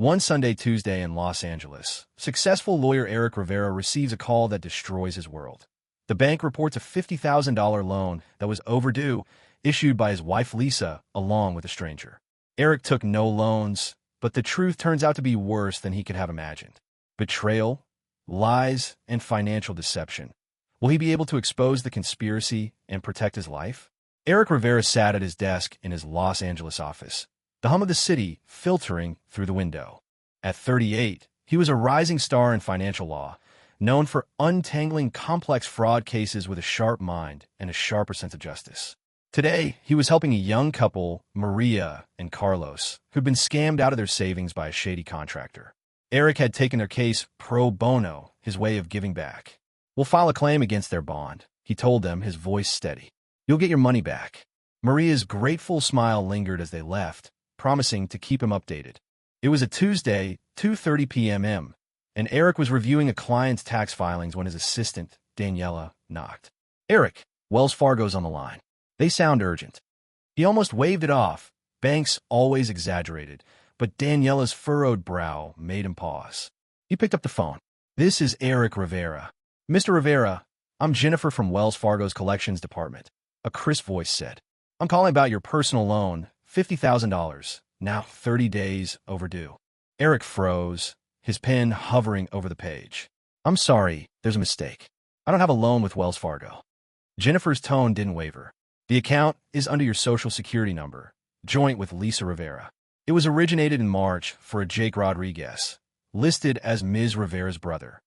One Sunday Tuesday in Los Angeles, successful lawyer Eric Rivera receives a call that destroys his world. The bank reports a $50,000 loan that was overdue, issued by his wife Lisa, along with a stranger. Eric took no loans, but the truth turns out to be worse than he could have imagined. Betrayal, lies, and financial deception. Will he be able to expose the conspiracy and protect his life? Eric Rivera sat at his desk in his Los Angeles office, the hum of the city filtering through the window. At 38, he was a rising star in financial law, known for untangling complex fraud cases with a sharp mind and a sharper sense of justice. Today, he was helping a young couple, Maria and Carlos, who'd been scammed out of their savings by a shady contractor. Eric had taken their case pro bono, his way of giving back. "We'll file a claim against their bond," he told them, his voice steady. "You'll get your money back." Maria's grateful smile lingered as they left, promising to keep him updated. It was a Tuesday, 2:30 p.m., and Eric was reviewing a client's tax filings when his assistant, Daniela, knocked. "Eric, Wells Fargo's on the line. They sound urgent." He almost waved it off. Banks always exaggerated, but Daniela's furrowed brow made him pause. He picked up the phone. "This is Eric Rivera." "Mr. Rivera, I'm Jennifer from Wells Fargo's collections department," a crisp voice said. "I'm calling about your personal loan, $50,000, now 30 days overdue." Eric froze, his pen hovering over the page. "I'm sorry, there's a mistake. I don't have a loan with Wells Fargo." Jennifer's tone didn't waver. "The account is under your social security number, joint with Lisa Rivera. It was originated in March for a Jake Rodriguez, listed as Ms. Rivera's brother."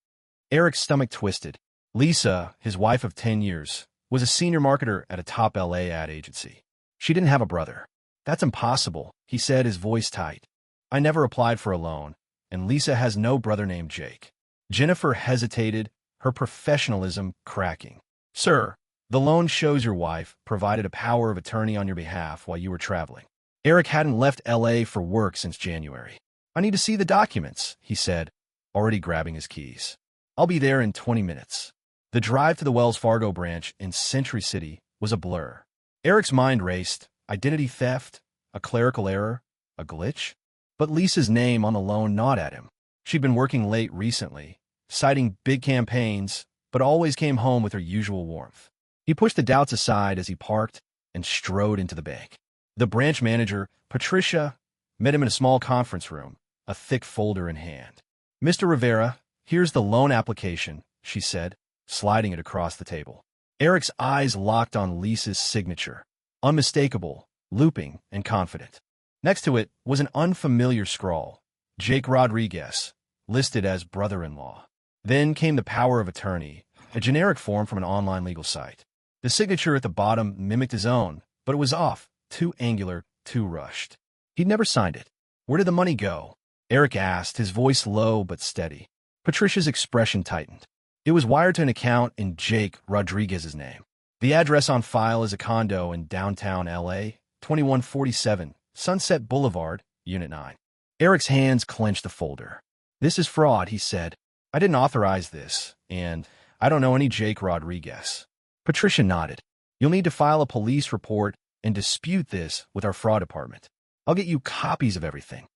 Eric's stomach twisted. Lisa, his wife of 10 years, was a senior marketer at a top LA ad agency. She didn't have a brother. "That's impossible," he said, his voice tight. "I never applied for a loan, and Lisa has no brother named Jake." Jennifer hesitated, her professionalism cracking. "Sir, the loan shows your wife provided a power of attorney on your behalf while you were traveling." Eric hadn't left LA for work since January. "I need to see the documents," he said, already grabbing his keys. "I'll be there in 20 minutes." The drive to the Wells Fargo branch in Century City was a blur. Eric's mind raced. Identity theft, a clerical error, a glitch? But Lisa's name on the loan gnawed at him. She'd been working late recently, citing big campaigns, but always came home with her usual warmth. He pushed the doubts aside as he parked and strode into the bank. The branch manager, Patricia, met him in a small conference room, a thick folder in hand. "Mr. Rivera, here's the loan application," she said, sliding it across the table. Eric's eyes locked on Lisa's signature. Unmistakable, looping, and confident. Next to it was an unfamiliar scrawl, Jake Rodriguez, listed as brother-in-law. Then came the power of attorney, a generic form from an online legal site. The signature at the bottom mimicked his own, but it was off, too angular, too rushed. He'd never signed it. "Where did the money go?" Eric asked, his voice low but steady. Patricia's expression tightened. "It was wired to an account in Jake Rodriguez's name. The address on file is a condo in downtown LA, 2147 Sunset Boulevard, Unit 9. Eric's hands clenched the folder. "This is fraud," he said. "I didn't authorize this, and I don't know any Jake Rodriguez." Patricia nodded. "You'll need to file a police report and dispute this with our fraud department. I'll get you copies of everything."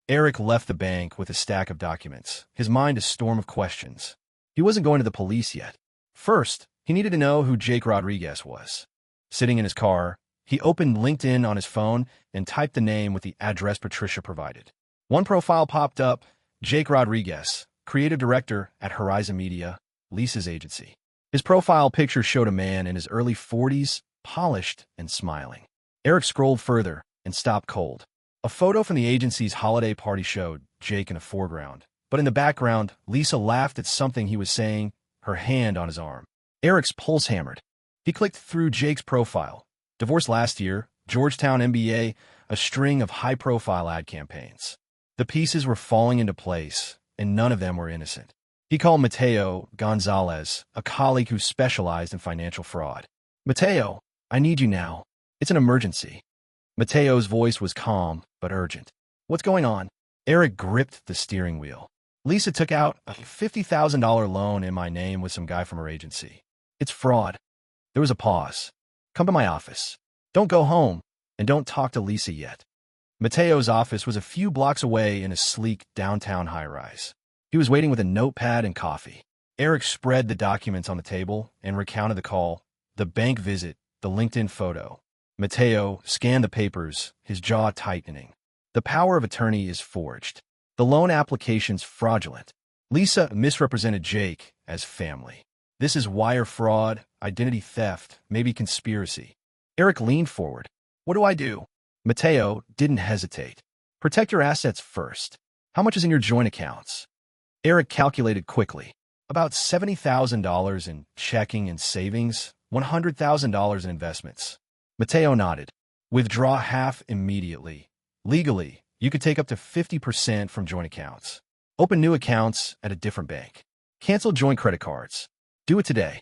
Eric left the bank with a stack of documents, his mind a storm of questions. He wasn't going to the police yet. First, he needed to know who Jake Rodriguez was. Sitting in his car, he opened LinkedIn on his phone and typed the name with the address Patricia provided. One profile popped up, Jake Rodriguez, creative director at Horizon Media, Lisa's agency. His profile picture showed a man in his early 40s, polished and smiling. Eric scrolled further and stopped cold. A photo from the agency's holiday party showed Jake in the foreground, but in the background, Lisa laughed at something he was saying, her hand on his arm. Eric's pulse hammered. He clicked through Jake's profile. Divorced last year, Georgetown MBA, a string of high-profile ad campaigns. The pieces were falling into place, and none of them were innocent. He called Mateo Gonzalez, a colleague who specialized in financial fraud. "Mateo, I need you now. It's an emergency." Mateo's voice was calm but urgent. "What's going on?" Eric gripped the steering wheel. "Lisa took out a $50,000 loan in my name with some guy from her agency. It's fraud." There was a pause. "Come to my office. Don't go home, and don't talk to Lisa yet." Mateo's office was a few blocks away in a sleek downtown high-rise. He was waiting with a notepad and coffee. Eric spread the documents on the table and recounted the call, the bank visit, the LinkedIn photo. Mateo scanned the papers, his jaw tightening. The power of attorney is forged. The loan application's fraudulent. Lisa misrepresented Jake as family. This is wire fraud, identity theft, maybe conspiracy. Eric leaned forward. What do I do? Mateo didn't hesitate. Protect your assets first. How much is in your joint accounts? Eric calculated quickly. About $70,000 in checking and savings, $100,000 in investments. Mateo nodded. Withdraw half immediately. Legally, you could take up to 50% from joint accounts. Open new accounts at a different bank. Cancel joint credit cards. Do it today.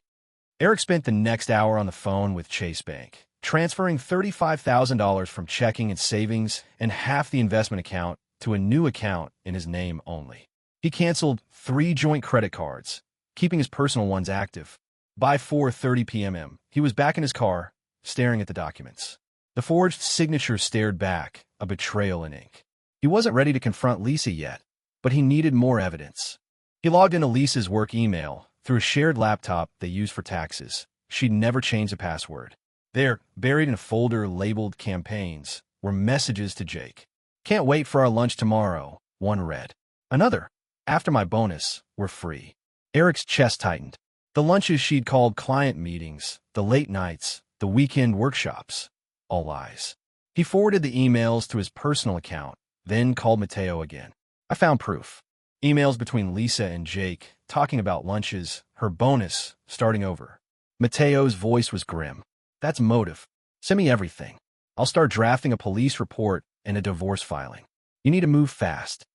Eric spent the next hour on the phone with Chase Bank, transferring $35,000 from checking and savings and half the investment account to a new account in his name only. He canceled 3 joint credit cards, keeping his personal ones active. By 4:30 p.m., he was back in his car, staring at the documents. The forged signature stared back, a betrayal in ink. He wasn't ready to confront Lisa yet, but he needed more evidence. He logged into Lisa's work email through a shared laptop they used for taxes. She'd never changed the password. There, buried in a folder labeled Campaigns, were messages to Jake. Can't wait for our lunch tomorrow, one read. Another, after my bonus, we're free. Eric's chest tightened. The lunches she'd called client meetings, the late nights, the weekend workshops, all lies. He forwarded the emails to his personal account, then called Mateo again. I found proof. Emails between Lisa and Jake, talking about lunches, her bonus, starting over. Mateo's voice was grim. That's motive. Send me everything. I'll start drafting a police report and a divorce filing. You need to move fast.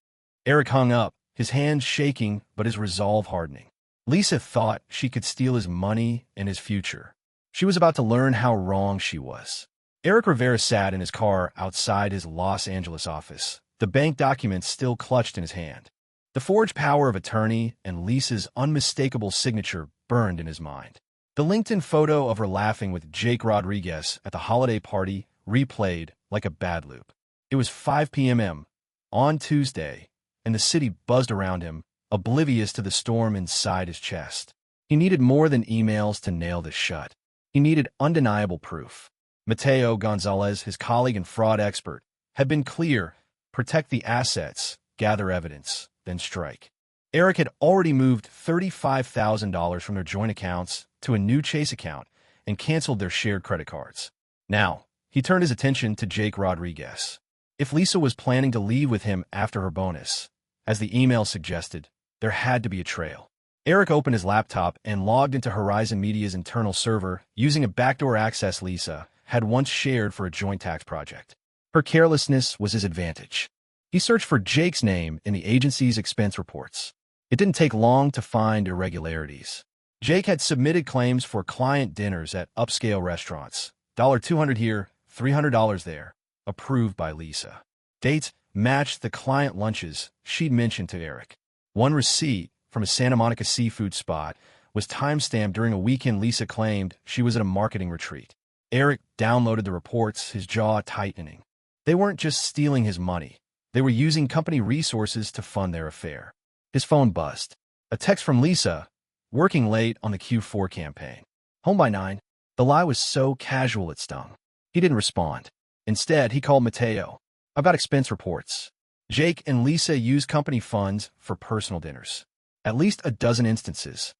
Eric hung up, his hands shaking but his resolve hardening. Lisa thought she could steal his money and his future. She was about to learn how wrong she was. Eric Rivera sat in his car outside his Los Angeles office, the bank documents still clutched in his hand. The forged power of attorney and Lisa's unmistakable signature burned in his mind. The LinkedIn photo of her laughing with Jake Rodriguez at the holiday party replayed like a bad loop. It was 5 p.m. on Tuesday, and the city buzzed around him, oblivious to the storm inside his chest. He needed more than emails to nail this shut. He needed undeniable proof. Mateo Gonzalez, his colleague and fraud expert, had been clear: protect the assets, gather evidence, then strike. Eric had already moved $35,000 from their joint accounts to a new Chase account and canceled their shared credit cards. Now, he turned his attention to Jake Rodriguez. If Lisa was planning to leave with him after her bonus, as the email suggested, there had to be a trail. Eric opened his laptop and logged into Horizon Media's internal server using a backdoor access Lisa had once shared for a joint tax project. Her carelessness was his advantage. He searched for Jake's name in the agency's expense reports. It didn't take long to find irregularities. Jake had submitted claims for client dinners at upscale restaurants, $200 here, $300 there, approved by Lisa. Dates matched the client lunches she'd mentioned to Eric. One receipt from a Santa Monica seafood spot was timestamped during a weekend Lisa claimed she was at a marketing retreat. Eric downloaded the reports, his jaw tightening. They weren't just stealing his money. They were using company resources to fund their affair. His phone buzzed. A text from Lisa, working late on the Q4 campaign. Home by 9. The lie was so casual it stung. He didn't respond. Instead, he called Mateo about expense reports. Jake and Lisa used company funds for personal dinners. At least a dozen instances.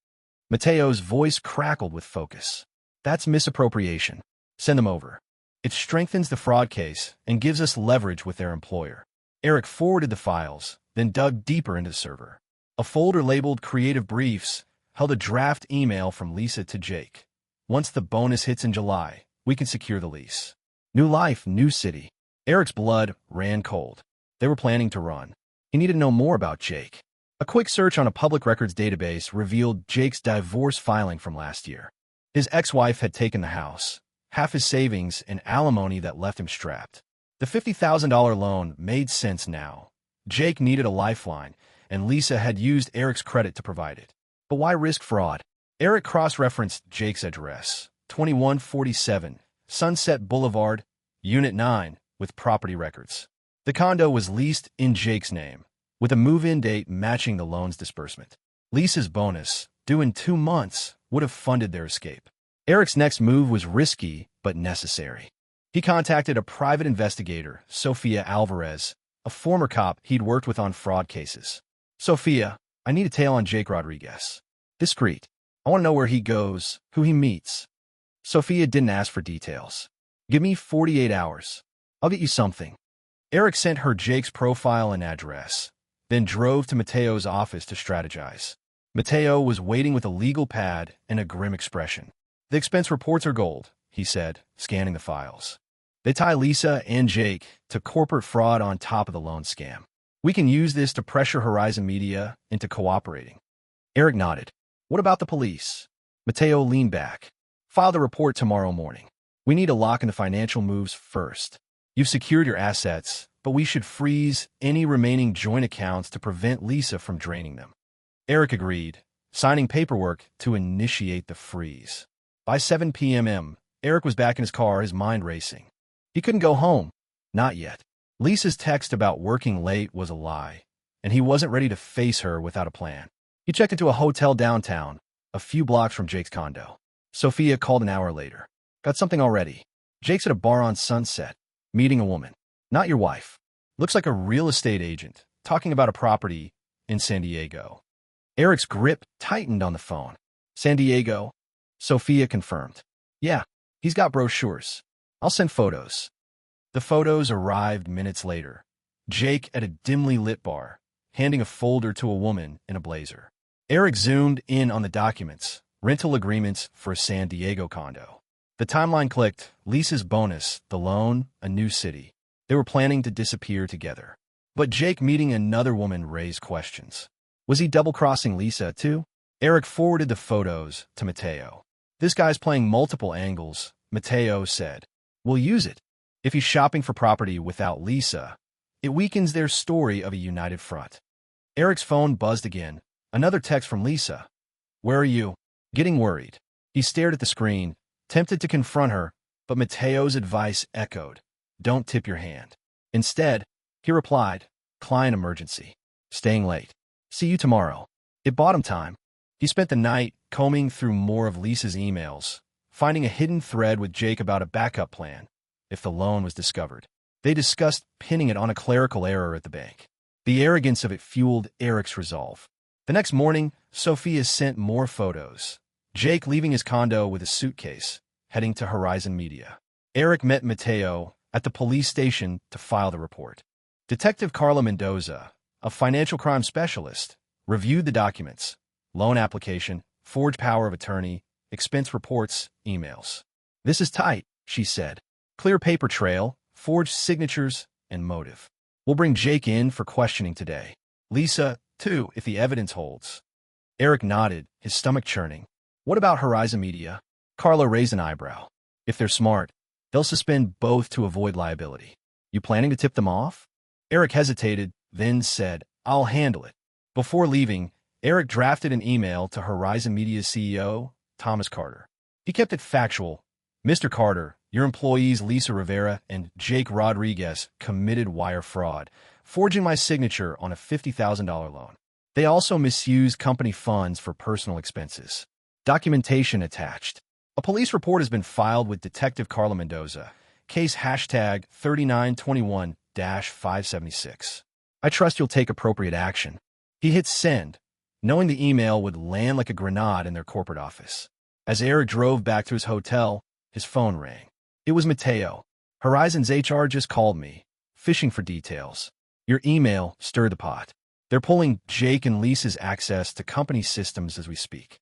Mateo's voice crackled with focus. That's misappropriation. Send them over. It strengthens the fraud case and gives us leverage with their employer. Eric forwarded the files, then dug deeper into the server. A folder labeled Creative Briefs held a draft email from Lisa to Jake. Once the bonus hits in July, we can secure the lease. New life, new city. Eric's blood ran cold. They were planning to run. He needed to know more about Jake. A quick search on a public records database revealed Jake's divorce filing from last year. His ex-wife had taken the house, half his savings, and alimony that left him strapped. The $50,000 loan made sense now. Jake needed a lifeline, and Lisa had used Eric's credit to provide it. But why risk fraud? Eric cross-referenced Jake's address, 2147 Sunset Boulevard, Unit 9, with property records. The condo was leased in Jake's name, with a move-in date matching the loan's disbursement. Lisa's bonus, due in 2 months, would have funded their escape. Eric's next move was risky but necessary. He contacted a private investigator, Sofia Alvarez, a former cop he'd worked with on fraud cases. "Sofia, I need a tale on Jake Rodriguez. Discreet. I want to know where he goes, who he meets." Sofia didn't ask for details. "Give me 48 hours. I'll get you something." Eric sent her Jake's profile and address, then drove to Mateo's office to strategize. Mateo was waiting with a legal pad and a grim expression. "The expense reports are gold," he said, scanning the files. "They tie Lisa and Jake to corporate fraud on top of the loan scam. We can use this to pressure Horizon Media into cooperating." Eric nodded. "What about the police?" Mateo leaned back. "File the report tomorrow morning. We need to lock in the financial moves first. You've secured your assets, but we should freeze any remaining joint accounts to prevent Lisa from draining them." Eric agreed, signing paperwork to initiate the freeze. By 7 p.m., Eric was back in his car, his mind racing. He couldn't go home. Not yet. Lisa's text about working late was a lie, and he wasn't ready to face her without a plan. He checked into a hotel downtown, a few blocks from Jake's condo. Sofia called an hour later. "Got something already. Jake's at a bar on Sunset, meeting a woman. Not your wife. Looks like a real estate agent, talking about a property in San Diego." Eric's grip tightened on the phone. "San Diego?" Sofia confirmed. "Yeah, he's got brochures. I'll send photos." The photos arrived minutes later. Jake at a dimly lit bar, handing a folder to a woman in a blazer. Eric zoomed in on the documents, rental agreements for a San Diego condo. The timeline clicked: Lisa's bonus, the loan, a new city. They were planning to disappear together. But Jake meeting another woman raised questions. Was he double-crossing Lisa, too? Eric forwarded the photos to Mateo. "This guy's playing multiple angles," Mateo said. "We'll use it. If he's shopping for property without Lisa, it weakens their story of a united front." Eric's phone buzzed again. Another text from Lisa. "Where are you?" Getting worried. He stared at the screen, tempted to confront her, but Mateo's advice echoed. "Don't tip your hand." Instead, he replied, "Client emergency. Staying late. See you tomorrow." It bought him time. He spent the night combing through more of Lisa's emails, finding a hidden thread with Jake about a backup plan if the loan was discovered. They discussed pinning it on a clerical error at the bank. The arrogance of it fueled Eric's resolve. The next morning, Sofia sent more photos. Jake leaving his condo with a suitcase, heading to Horizon Media. Eric met Mateo at the police station to file the report. Detective Carla Mendoza, a financial crime specialist, reviewed the documents: loan application, forged power of attorney, expense reports, emails. "This is tight," she said. "Clear paper trail, forged signatures, and motive. We'll bring Jake in for questioning today. Lisa, too, if the evidence holds." Eric nodded, his stomach churning. "What about Horizon Media?" Carla raised an eyebrow. "If they're smart, they'll suspend both to avoid liability. You planning to tip them off?" Eric hesitated, then said, "I'll handle it." Before leaving, Eric drafted an email to Horizon Media's CEO, Thomas Carter. He kept it factual. "Mr. Carter, your employees Lisa Rivera and Jake Rodriguez committed wire fraud, forging my signature on a $50,000 loan. They also misused company funds for personal expenses. Documentation attached. A police report has been filed with Detective Carla Mendoza. Case hashtag 3921-576. I trust you'll take appropriate action." He hit send, knowing the email would land like a grenade in their corporate office. As Eric drove back to his hotel, his phone rang. It was Mateo. "Horizon's HR just called me, fishing for details. Your email stirred the pot. They're pulling Jake and Lisa's access to company systems as we speak."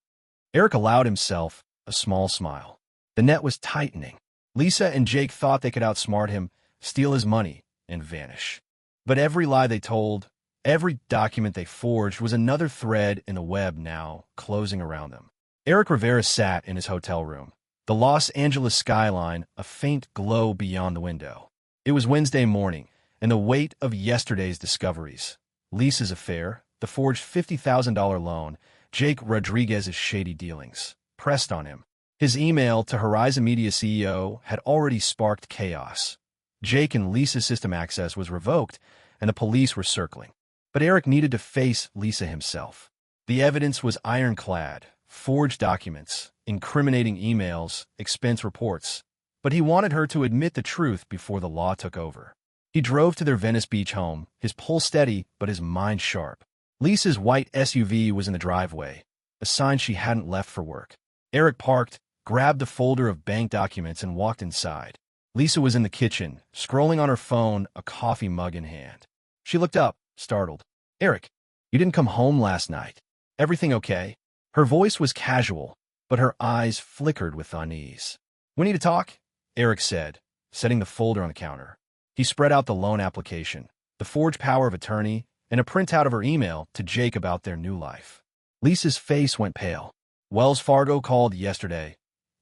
Eric allowed himself a small smile. The net was tightening. Lisa and Jake thought they could outsmart him, steal his money, and vanish. But every lie they told, every document they forged was another thread in a web now closing around them. Eric Rivera sat in his hotel room, the Los Angeles skyline a faint glow beyond the window. It was Wednesday morning, and the weight of yesterday's discoveries, Lisa's affair, the forged $50,000 loan, Jake Rodriguez's shady dealings, pressed on him. His email to Horizon Media CEO had already sparked chaos. Jake and Lisa's system access was revoked, and the police were circling. But Eric needed to face Lisa himself. The evidence was ironclad: forged documents, incriminating emails, expense reports. But he wanted her to admit the truth before the law took over. He drove to their Venice Beach home, his pulse steady but his mind sharp. Lisa's white SUV was in the driveway, a sign she hadn't left for work. Eric parked, grabbed a folder of bank documents, and walked inside. Lisa was in the kitchen, scrolling on her phone, a coffee mug in hand. She looked up, startled. "Eric, you didn't come home last night. Everything okay?" Her voice was casual, but her eyes flickered with unease. "We need to talk," Eric said, setting the folder on the counter. He spread out the loan application, the forged power of attorney, and a printout of her email to Jake about their new life. Lisa's face went pale. "Wells Fargo called yesterday,"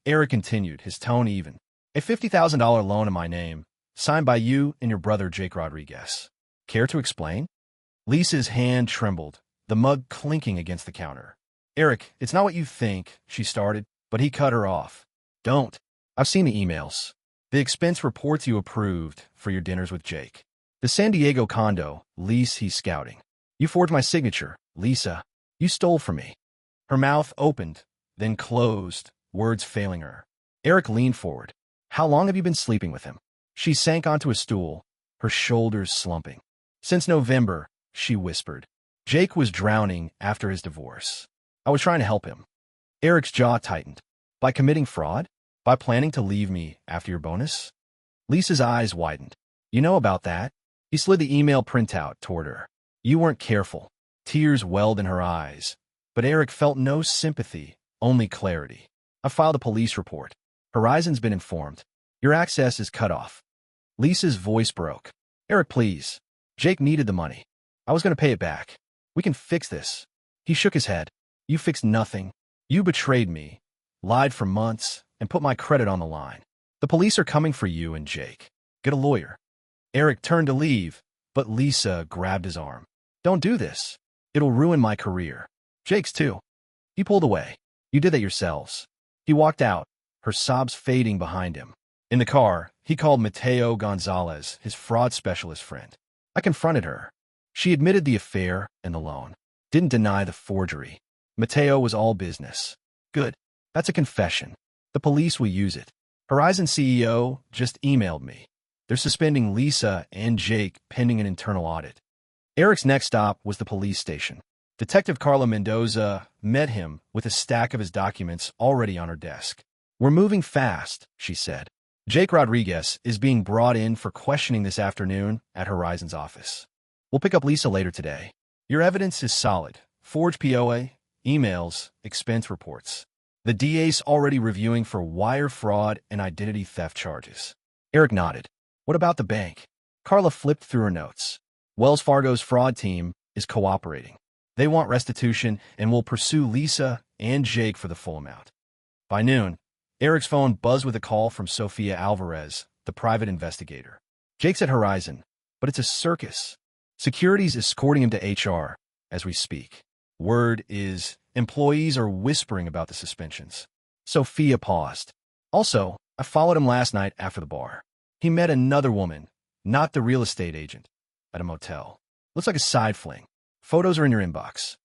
Eric continued, his tone even. "A $50,000 loan in my name, signed by you and your brother Jake Rodriguez. Care to explain?" Lisa's hand trembled, the mug clinking against the counter. "Eric, it's not what you think," she started, but he cut her off. "Don't. I've seen the emails. The expense reports you approved for your dinners with Jake. The San Diego condo lease he's scouting. You forged my signature, Lisa. You stole from me." Her mouth opened, then closed, words failing her. Eric leaned forward. "How long have you been sleeping with him?" She sank onto a stool, her shoulders slumping. "Since November," she whispered. "Jake was drowning after his divorce. I was trying to help him." Eric's jaw tightened. "By committing fraud? By planning to leave me after your bonus?" Lisa's eyes widened. "You know about that?" He slid the email printout toward her. "You weren't careful." Tears welled in her eyes, but Eric felt no sympathy, only clarity. "I filed a police report. Horizon's been informed. Your access is cut off." Lisa's voice broke. "Eric, please. Jake needed the money. I was going to pay it back. We can fix this." He shook his head. "You fixed nothing. You betrayed me, lied for months, and put my credit on the line. The police are coming for you and Jake. Get a lawyer." Eric turned to leave, but Lisa grabbed his arm. "Don't do this. It'll ruin my career. Jake's too." He pulled away. "You did that yourselves." He walked out, her sobs fading behind him. In the car, he called Mateo Gonzalez, his fraud specialist friend. "I confronted her. She admitted the affair and the loan. Didn't deny the forgery. Mateo was all business." "Good. That's a confession. The police will use it. Horizon CEO just emailed me. They're suspending Lisa and Jake pending an internal audit." Eric's next stop was the police station. Detective Carla Mendoza met him with a stack of his documents already on her desk. "We're moving fast," she said. "Jake Rodriguez is being brought in for questioning this afternoon at Horizon's office. We'll pick up Lisa later today. Your evidence is solid. Forged POA, emails, expense reports. The DA's already reviewing for wire fraud and identity theft charges." Eric nodded. "What about the bank?" Carla flipped through her notes. "Wells Fargo's fraud team is cooperating. They want restitution and will pursue Lisa and Jake for the full amount." By noon, Eric's phone buzzed with a call from Sofia Alvarez, the private investigator. "Jake's at Horizon, but it's a circus. Security's escorting him to HR as we speak. Word is employees are whispering about the suspensions." Sophia paused. "Also, I followed him last night after the bar. He met another woman, not the real estate agent, at a motel. Looks like a side fling. Photos are in your inbox."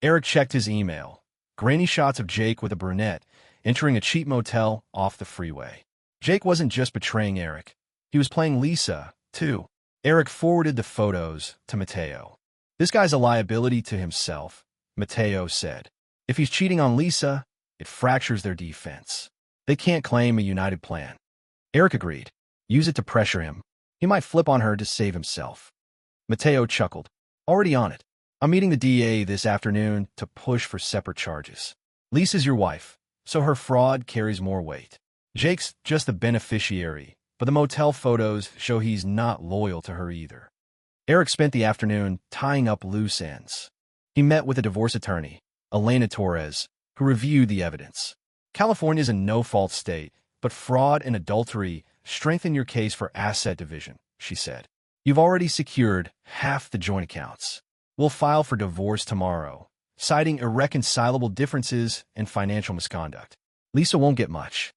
Eric checked his email. Grainy shots of Jake with a brunette entering a cheap motel off the freeway. Jake wasn't just betraying Eric. He was playing Lisa, too. Eric forwarded the photos to Mateo. "This guy's a liability to himself," Mateo said. "If he's cheating on Lisa, it fractures their defense. They can't claim a united plan." Eric agreed. "Use it to pressure him. He might flip on her to save himself." Mateo chuckled. "Already on it. I'm meeting the DA this afternoon to push for separate charges. Lisa's your wife, so her fraud carries more weight. Jake's just the beneficiary, but the motel photos show he's not loyal to her either." Eric spent the afternoon tying up loose ends. He met with a divorce attorney, Elena Torres, who reviewed the evidence. "California's a no-fault state, but fraud and adultery strengthen your case for asset division," she said. "You've already secured half the joint accounts. We'll file for divorce tomorrow, citing irreconcilable differences and financial misconduct. Lisa won't get much."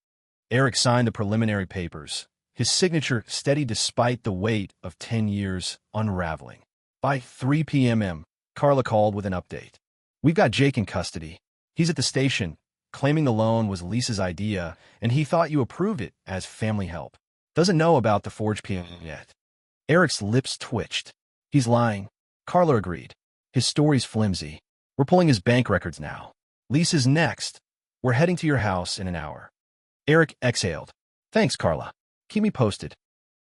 Eric signed the preliminary papers, his signature steady despite the weight of 10 years unraveling. By 3 p.m., Carla called with an update. "We've got Jake in custody. He's at the station, claiming the loan was Lisa's idea, and he thought you approved it as family help. Doesn't know about the forged PM yet." Eric's lips twitched. "He's lying." Carla agreed. "His story's flimsy. We're pulling his bank records now. Lisa's next. We're heading to your house in an hour." Eric exhaled. "Thanks, Carla. Keep me posted."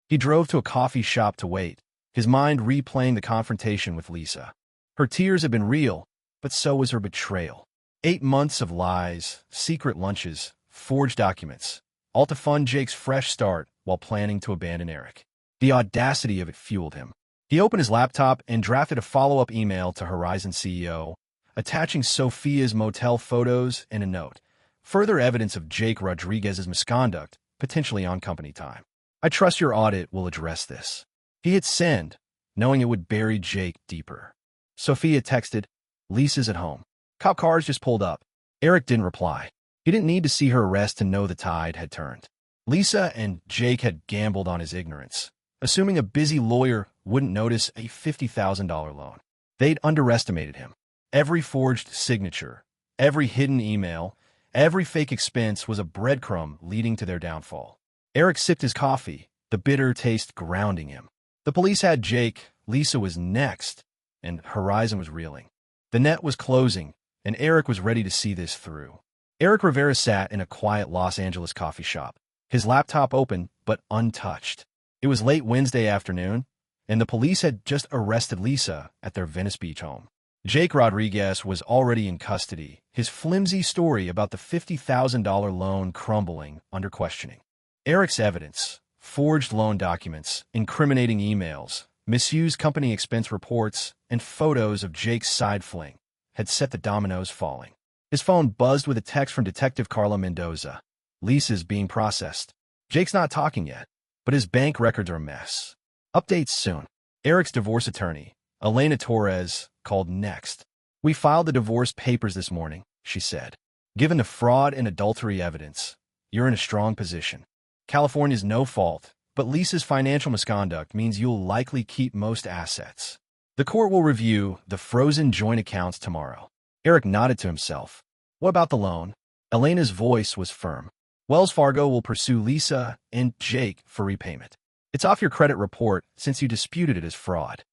He drove to a coffee shop to wait, his mind replaying the confrontation with Lisa. Her tears had been real, but so was her betrayal. 8 months of lies, secret lunches, forged documents, all to fund Jake's fresh start while planning to abandon Eric. The audacity of it fueled him. He opened his laptop and drafted a follow-up email to Horizon CEO, attaching Sophia's motel photos and a note. Further evidence of Jake Rodriguez's misconduct, potentially on company time. "I trust your audit will address this." He hit send, knowing it would bury Jake deeper. Sophia texted, "Lisa's at home. Cop cars just pulled up." Eric didn't reply. He didn't need to see her arrest to know the tide had turned. Lisa and Jake had gambled on his ignorance, assuming a busy lawyer wouldn't notice a $50,000 loan. They'd underestimated him. Every forged signature, every hidden email, every fake expense was a breadcrumb leading to their downfall. Eric sipped his coffee, the bitter taste grounding him. The police had Jake, Lisa was next, and Horizon was reeling. The net was closing, and Eric was ready to see this through. Eric Rivera sat in a quiet Los Angeles coffee shop, his laptop open but untouched. It was late Wednesday afternoon, and the police had just arrested Lisa at their Venice Beach home. Jake Rodriguez was already in custody, his flimsy story about the $50,000 loan crumbling under questioning. Eric's evidence, forged loan documents, incriminating emails, misused company expense reports, and photos of Jake's side fling had set the dominoes falling. His phone buzzed with a text from Detective Carla Mendoza. "Lisa's being processed. Jake's not talking yet, but his bank records are a mess. Updates soon." Eric's divorce attorney, Elena Torres, called next. "We filed the divorce papers this morning," she said. "Given the fraud and adultery evidence, you're in a strong position. California's no fault, but Lisa's financial misconduct means you'll likely keep most assets. The court will review the frozen joint accounts tomorrow." Eric nodded to himself. "What about the loan?" Elena's voice was firm. "Wells Fargo will pursue Lisa and Jake for repayment. It's off your credit report since you disputed it as fraud."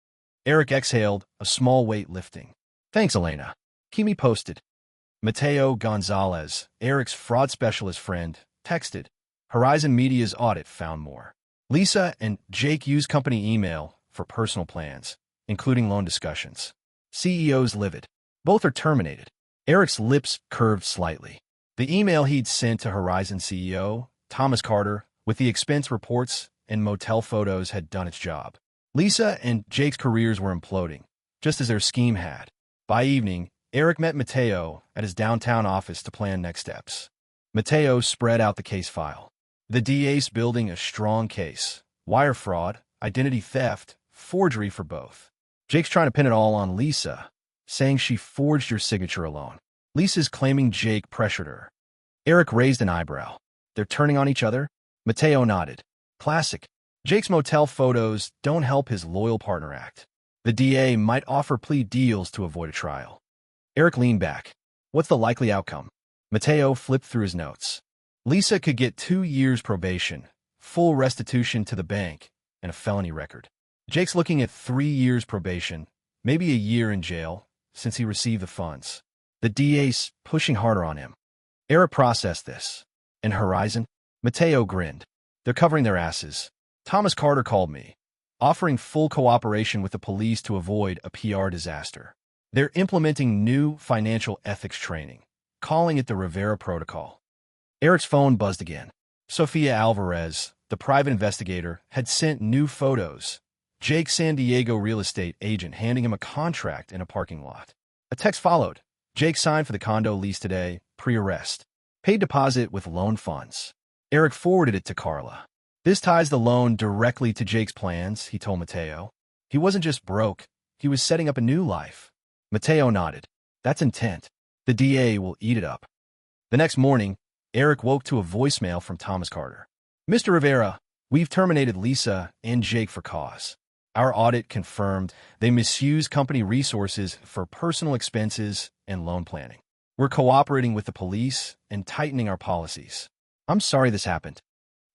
Eric exhaled, a small weight lifting. "Thanks, Elena. Keep me posted." Mateo Gonzalez, Eric's fraud specialist friend, texted. Horizon Media's audit found more. Lisa and Jake used company email for personal plans, including loan discussions. CEO's livid. Both are terminated. Eric's lips curved slightly. The email he'd sent to Horizon CEO, Thomas Carter, with the expense reports and motel photos had done its job. Lisa and Jake's careers were imploding, just as their scheme had. By evening, Eric met Mateo at his downtown office to plan next steps. Mateo spread out the case file. The DA's building a strong case. Wire fraud, identity theft, forgery for both. Jake's trying to pin it all on Lisa, saying she forged your signature alone. Lisa's claiming Jake pressured her. Eric raised an eyebrow. "They're turning on each other?" Mateo nodded. "Classic. Jake's motel photos don't help his loyal partner act. The DA might offer plea deals to avoid a trial." Eric leaned back. "What's the likely outcome?" Mateo flipped through his notes. Lisa could get 2 years probation, full restitution to the bank, and a felony record. Jake's looking at 3 years probation, maybe a year in jail, since he received the funds. The DA's pushing harder on him. Eric processed this. "And Horizon?" Mateo grinned. "They're covering their asses. Thomas Carter called me, offering full cooperation with the police to avoid a PR disaster. They're implementing new financial ethics training, calling it the Rivera Protocol." Eric's phone buzzed again. Sofia Alvarez, the private investigator, had sent new photos. Jake's San Diego real estate agent handing him a contract in a parking lot. A text followed. "Jake signed for the condo lease today, pre-arrest. Paid deposit with loan funds." Eric forwarded it to Carla. "This ties the loan directly to Jake's plans," he told Mateo. "He wasn't just broke, he was setting up a new life." Mateo nodded. "That's intent. The DA will eat it up." The next morning, Eric woke to a voicemail from Thomas Carter. "Mr. Rivera, We've terminated Lisa and Jake for cause. Our audit confirmed they misuse company resources for personal expenses and loan planning. We're cooperating with the police and tightening our policies. I'm sorry this happened.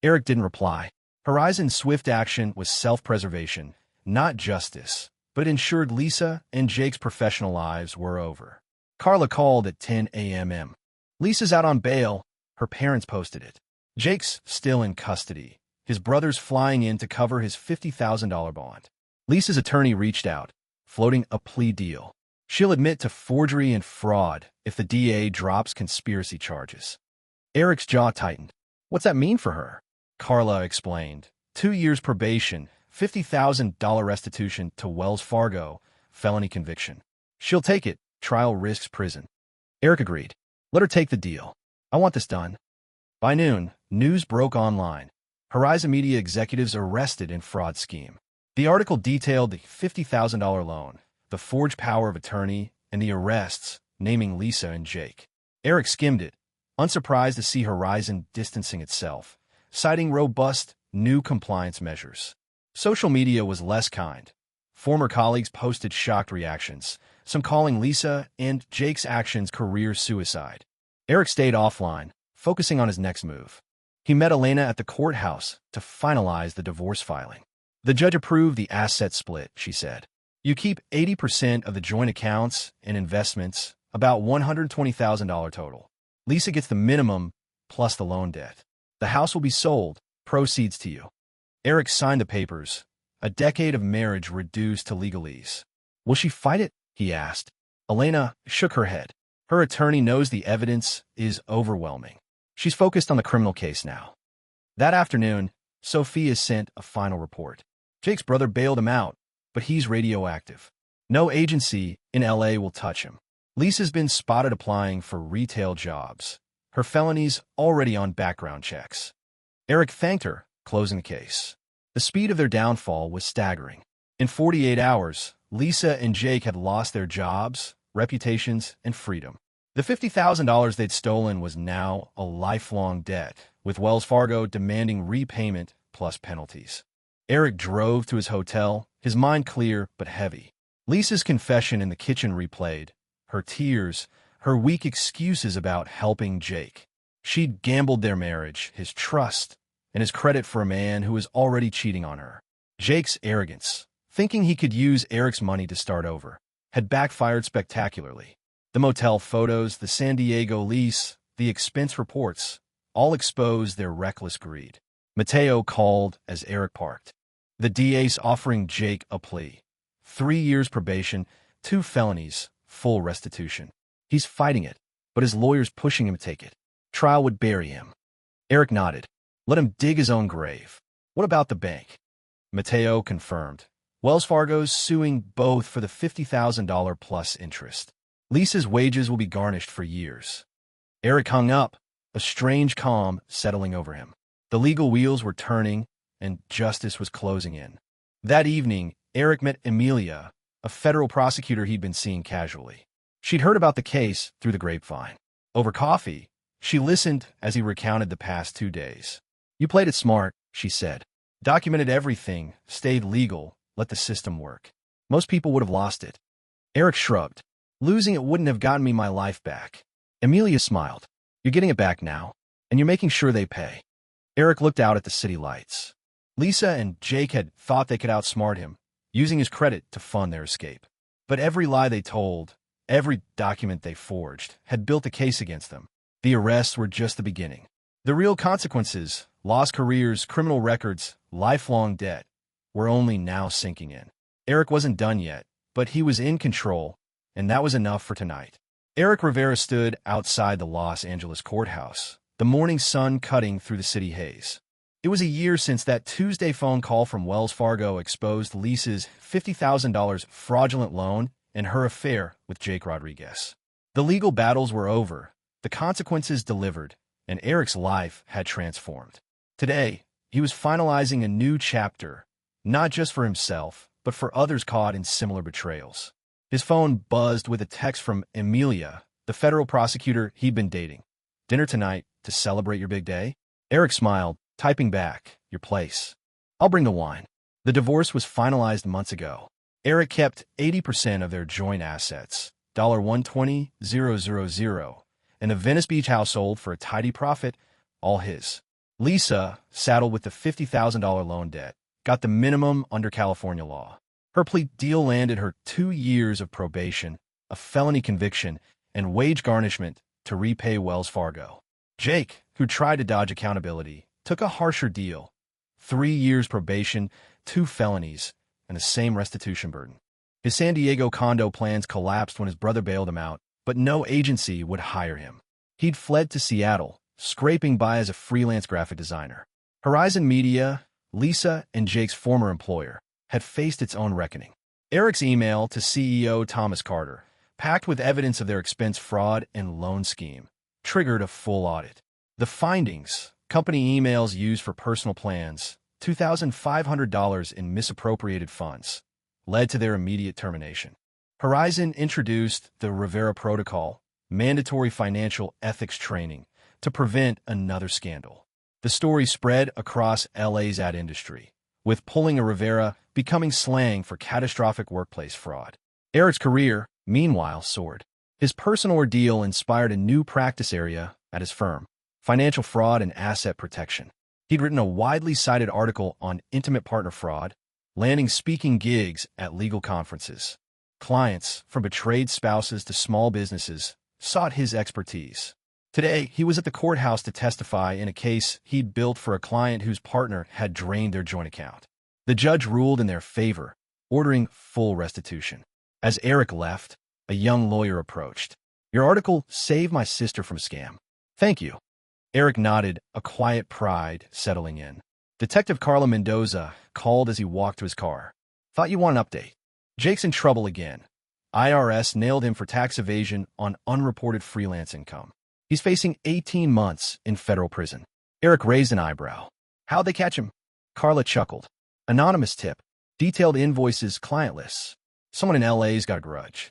Eric didn't reply. Horizon's swift action was self-preservation, not justice, but ensured Lisa and Jake's professional lives were over. Carla called at 10 a.m. Lisa's out on bail. Her parents posted it. Jake's still in custody. His brother's flying in to cover his $50,000 bond. Lisa's attorney reached out, floating a plea deal. She'll admit to forgery and fraud if the DA drops conspiracy charges. Eric's jaw tightened. What's that mean for her? Carla explained. 2 years probation, $50,000 restitution to Wells Fargo, felony conviction. She'll take it. Trial risks prison. Eric agreed. Let her take the deal. I want this done. By noon, news broke online. Horizon Media executives arrested in fraud scheme. The article detailed the $50,000 loan, the forged power of attorney, and the arrests, naming Lisa and Jake. Eric skimmed it, unsurprised to see Horizon distancing itself, citing robust, new compliance measures. Social media was less kind. Former colleagues posted shocked reactions, some calling Lisa and Jake's actions career suicide. Eric stayed offline, focusing on his next move. He met Elena at the courthouse to finalize the divorce filing. The judge approved the asset split, she said. You keep 80% of the joint accounts and investments, about $120,000 total. Lisa gets the minimum plus the loan debt. The house will be sold, proceeds to you. Eric signed the papers. A decade of marriage reduced to legalese. Will she fight it? He asked. Elena shook her head. Her attorney knows the evidence is overwhelming. She's focused on the criminal case now. That afternoon, Sophia sent a final report. Jake's brother bailed him out, but he's radioactive. No agency in LA will touch him. Lisa's been spotted applying for retail jobs. Her felonies already on background checks. Eric thanked her, closing the case. The speed of their downfall was staggering. In 48 hours, Lisa and Jake had lost their jobs, reputations, and freedom. The $50,000 they'd stolen was now a lifelong debt, with Wells Fargo demanding repayment plus penalties. Eric drove to his hotel, his mind clear but heavy. Lisa's confession in the kitchen replayed, her tears, her weak excuses about helping Jake. She'd gambled their marriage, his trust, and his credit for a man who was already cheating on her. Jake's arrogance, thinking he could use Eric's money to start over, had backfired spectacularly. The motel photos, the San Diego lease, the expense reports, all exposed their reckless greed. Mateo called as Eric parked. The DA's offering Jake a plea. 3 years probation, 2 felonies, full restitution. He's fighting it, but his lawyer's pushing him to take it. Trial would bury him. Eric nodded. Let him dig his own grave. What about the bank? Mateo confirmed. Wells Fargo's suing both for the $50,000 plus interest. Lisa's wages will be garnished for years. Eric hung up, a strange calm settling over him. The legal wheels were turning, and justice was closing in. That evening, Eric met Emilia, a federal prosecutor he'd been seeing casually. She'd heard about the case through the grapevine. Over coffee, she listened as he recounted the past 2 days. You played it smart, she said. Documented everything, stayed legal, let the system work. Most people would have lost it. Eric shrugged. Losing it wouldn't have gotten me my life back. Emilia smiled. You're getting it back now, and you're making sure they pay. Eric looked out at the city lights. Lisa and Jake had thought they could outsmart him, using his credit to fund their escape. But every lie they told, every document they forged, had built a case against them. The arrests were just the beginning. The real consequences, lost careers, criminal records, lifelong debt, were only now sinking in. Eric wasn't done yet, but he was in control, and that was enough for tonight. Eric Rivera stood outside the Los Angeles courthouse, the morning sun cutting through the city haze. It was a year since that Tuesday phone call from Wells Fargo exposed Lisa's $50,000 fraudulent loan and her affair with Jake Rodriguez. The legal battles were over, the consequences delivered, and Eric's life had transformed. Today, he was finalizing a new chapter, not just for himself, but for others caught in similar betrayals. His phone buzzed with a text from Emilia, the federal prosecutor he'd been dating. Dinner tonight to celebrate your big day? Eric smiled. Typing back, your place. I'll bring the wine. The divorce was finalized months ago. Eric kept 80% of their joint assets, $120,000, and the Venice Beach household for a tidy profit, all his. Lisa, saddled with the $50,000 loan debt, got the minimum under California law. Her plea deal landed her 2 years of probation, a felony conviction, and wage garnishment to repay Wells Fargo. Jake, who tried to dodge accountability, took a harsher deal. 3 years probation, 2 felonies, and the same restitution burden. His San Diego condo plans collapsed when his brother bailed him out, but no agency would hire him. He'd fled to Seattle, scraping by as a freelance graphic designer. Horizon Media, Lisa and Jake's former employer, had faced its own reckoning. Eric's email to CEO Thomas Carter, packed with evidence of their expense fraud and loan scheme, triggered a full audit. The findings, company emails used for personal plans, $2,500 in misappropriated funds, led to their immediate termination. Horizon introduced the Rivera Protocol, mandatory financial ethics training, to prevent another scandal. The story spread across LA's ad industry, with pulling a Rivera becoming slang for catastrophic workplace fraud. Eric's career, meanwhile, soared. His personal ordeal inspired a new practice area at his firm, financial fraud and asset protection. He'd written a widely cited article on intimate partner fraud, landing speaking gigs at legal conferences. Clients, from betrayed spouses to small businesses, sought his expertise. Today, he was at the courthouse to testify in a case he'd built for a client whose partner had drained their joint account. The judge ruled in their favor, ordering full restitution. As Eric left, a young lawyer approached. "Your article saved my sister from a scam." "Thank you." Eric nodded, a quiet pride settling in. Detective Carla Mendoza called as he walked to his car. "Thought you want an update." "Jake's in trouble again. IRS nailed him for tax evasion on unreported freelance income. He's facing 18 months in federal prison." Eric raised an eyebrow. "How'd they catch him?" Carla chuckled. "Anonymous tip. Detailed invoices, client lists. Someone in LA's got a grudge."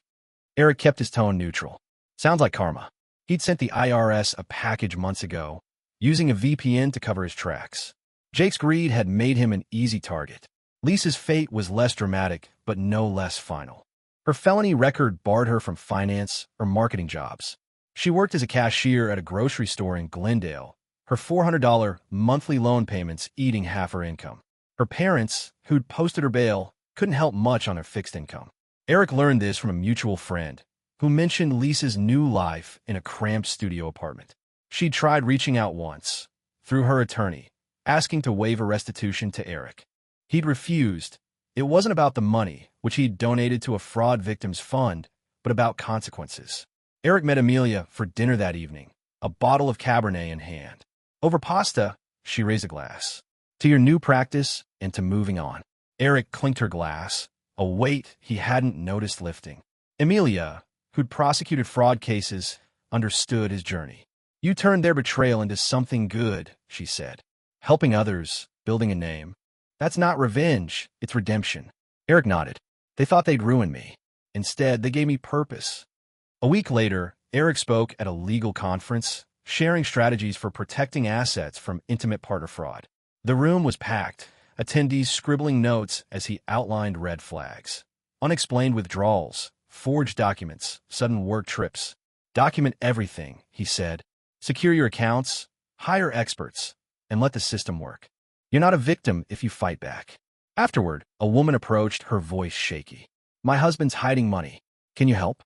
Eric kept his tone neutral. "Sounds like karma." He'd sent the IRS a package months ago, using a VPN to cover his tracks. Jake's greed had made him an easy target. Lisa's fate was less dramatic, but no less final. Her felony record barred her from finance or marketing jobs. She worked as a cashier at a grocery store in Glendale, her $400 monthly loan payments eating half her income. Her parents, who'd posted her bail, couldn't help much on their fixed income. Eric learned this from a mutual friend, who mentioned Lisa's new life in a cramped studio apartment. She'd tried reaching out once, through her attorney, asking to waive a restitution to Eric. He'd refused. It wasn't about the money, which he'd donated to a fraud victims fund, but about consequences. Eric met Amelia for dinner that evening, a bottle of Cabernet in hand. Over pasta, she raised a glass. "To your new practice and to moving on." Eric clinked her glass, a weight he hadn't noticed lifting. Amelia, who'd prosecuted fraud cases, understood his journey. "You turned their betrayal into something good," she said. "Helping others, building a name. That's not revenge, it's redemption." Eric nodded. "They thought they'd ruin me. Instead, they gave me purpose." A week later, Eric spoke at a legal conference, sharing strategies for protecting assets from intimate partner fraud. The room was packed, attendees scribbling notes as he outlined red flags. Unexplained withdrawals, forged documents, sudden work trips. "Document everything," he said. "Secure your accounts, hire experts, and let the system work. You're not a victim if you fight back." Afterward, a woman approached, her voice shaky. "My husband's hiding money. Can you help?"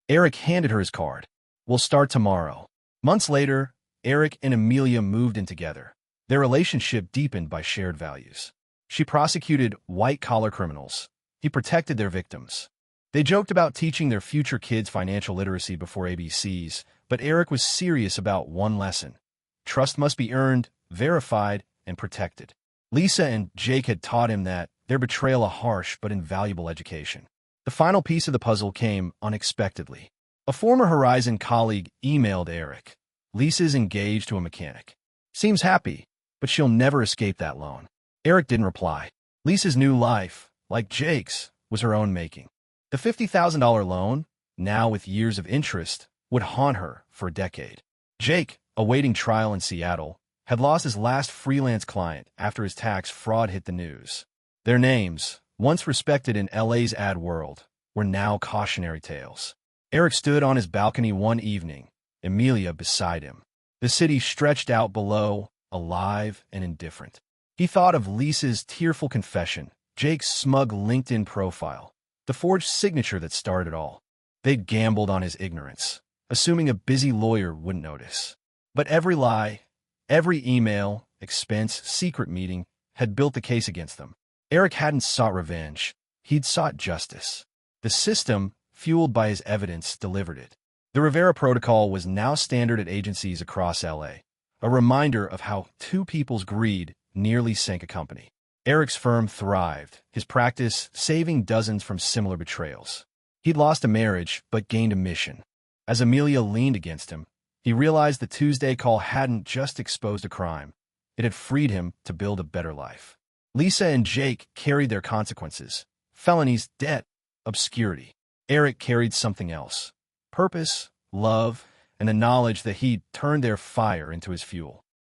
Eric handed her his card. "We'll start tomorrow." Months later, Eric and Amelia moved in together. Their relationship deepened by shared values. She prosecuted white-collar criminals. He protected their victims. They joked about teaching their future kids financial literacy before ABCs, but Eric was serious about one lesson. Trust must be earned, verified, and protected. Lisa and Jake had taught him that, their betrayal a harsh but invaluable education. The final piece of the puzzle came unexpectedly. A former Horizon colleague emailed Eric. "Lisa's engaged to a mechanic. Seems happy, but she'll never escape that loan." Eric didn't reply. Lisa's new life, like Jake's, was her own making. The $50,000 loan, now with years of interest, would haunt her for a decade. Jake, awaiting trial in Seattle, had lost his last freelance client after his tax fraud hit the news. Their names, once respected in LA's ad world, were now cautionary tales. Eric stood on his balcony one evening, Emilia beside him. The city stretched out below, alive and indifferent. He thought of Lisa's tearful confession, Jake's smug LinkedIn profile, the forged signature that started it all. They'd gambled on his ignorance, assuming a busy lawyer wouldn't notice. But every lie, every email, expense, secret meeting had built the case against them. Eric hadn't sought revenge. He'd sought justice. The system, fueled by his evidence, delivered it. The Rivera Protocol was now standard at agencies across LA, a reminder of how two people's greed nearly sank a company. Eric's firm thrived, his practice saving dozens from similar betrayals. He'd lost a marriage, but gained a mission. As Emilia leaned against him, he realized the Tuesday call hadn't just exposed a crime. It had freed him to build a better life. Lisa and Jake carried their consequences: felonies, debt, obscurity. Eric carried something else: purpose, love, and the knowledge that he'd turned their fire into his fuel.